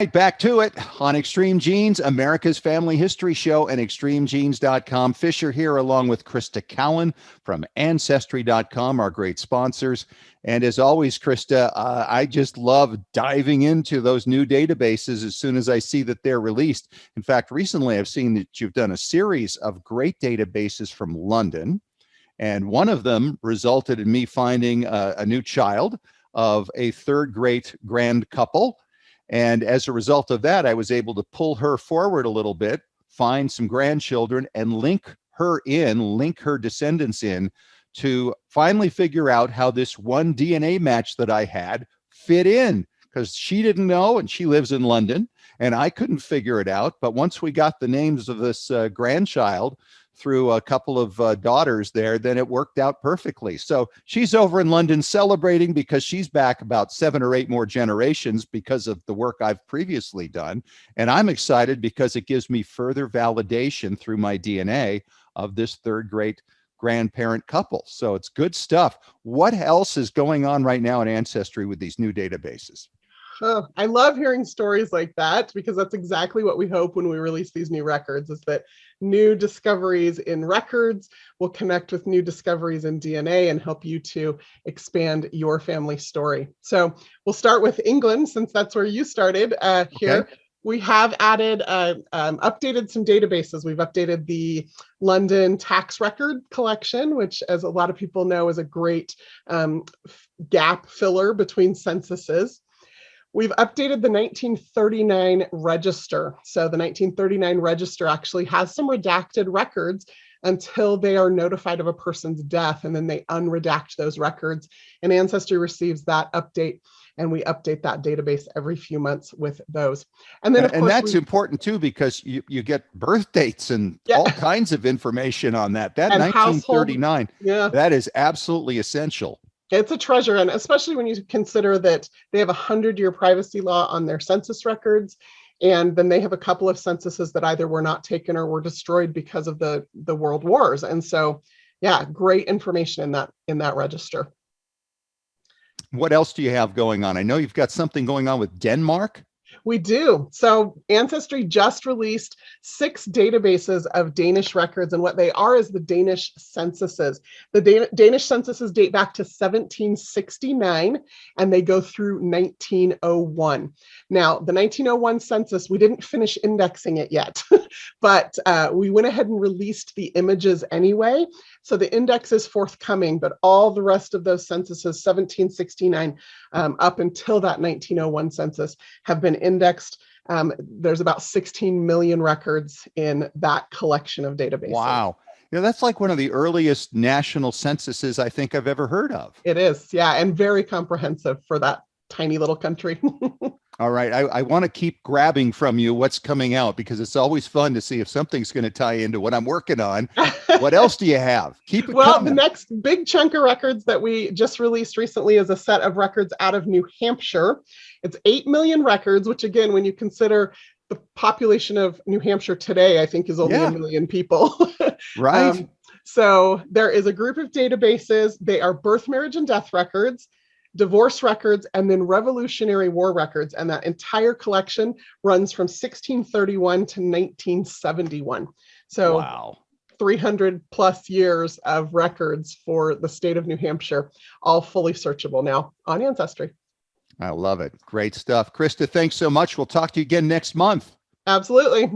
Right, back to it on Extreme Genes, America's Family History Show, and ExtremeGenes.com. Fisher here along with Crista Cowan from Ancestry.com, our great sponsors. And as always, Crista, I just love diving into those new databases as soon as I see that they're released. In fact, recently I've seen that you've done a series of great databases from London, and one of them resulted in me finding a new child of a third-great grand couple. And as a result of that, I was able to pull her forward a little bit, find some grandchildren, and link her descendants in to finally figure out how this one DNA match that I had fit in, because she didn't know, and she lives in London, and I couldn't figure it out. But once we got the names of this grandchild through a couple of daughters there, then it worked out perfectly. So she's over in London celebrating because she's back about 7 or 8 more generations because of the work I've previously done. And I'm excited because it gives me further validation through my DNA of this third great grandparent couple. So it's good stuff. What else is going on right now in Ancestry with these new databases? Oh, I love hearing stories like that, because that's exactly what we hope when we release these new records, is that new discoveries in records will connect with new discoveries in DNA and help you to expand your family story. So we'll start with England, since that's where you started here. Okay. We have added, updated some databases. We've updated the London tax record collection, which, as a lot of people know, is a great gap filler between censuses. We've updated the 1939 register. So the 1939 register actually has some redacted records until they are notified of a person's death, and then they unredact those records. And Ancestry receives that update, and we update that database every few months with those. And then, of course, that's important too, because you get birth dates and all kinds of information on that. That 1939, that is absolutely essential. It's a treasure, and especially when you consider that they have a 100-year privacy law on their census records, and then they have a couple of censuses that either were not taken or were destroyed because of the world wars. And so, yeah, great information in that register. What else do you have going on? I know you've got something going on with Denmark. We do. So Ancestry just released 6 databases of Danish records, and what they are is the Danish Censuses. The Danish Censuses date back to 1769, and they go through 1901. Now, the 1901 census, we didn't finish indexing it yet, but we went ahead and released the images anyway. So the index is forthcoming, but all the rest of those censuses, 1769 up until that 1901 census, have been indexed. There's about 16 million records in that collection of databases. Wow. That's like one of the earliest national censuses I think I've ever heard of. It is, yeah, and very comprehensive for that tiny little country. All right. I want to keep grabbing from you what's coming out, because it's always fun to see if something's going to tie into what I'm working on. What else do you have? Keep it coming. The next big chunk of records that we just released recently is a set of records out of New Hampshire. It's 8 million records, which, again, when you consider the population of New Hampshire today, I think is only 1 million people. Right. So there is a group of databases. They are birth, marriage, and death records, divorce records, and then Revolutionary War records. And that entire collection runs from 1631 to 1971. So wow. 300 plus years of records for the state of New Hampshire, all fully searchable now on Ancestry. I love it. Great stuff. Crista, thanks so much. We'll talk to you again next month. Absolutely.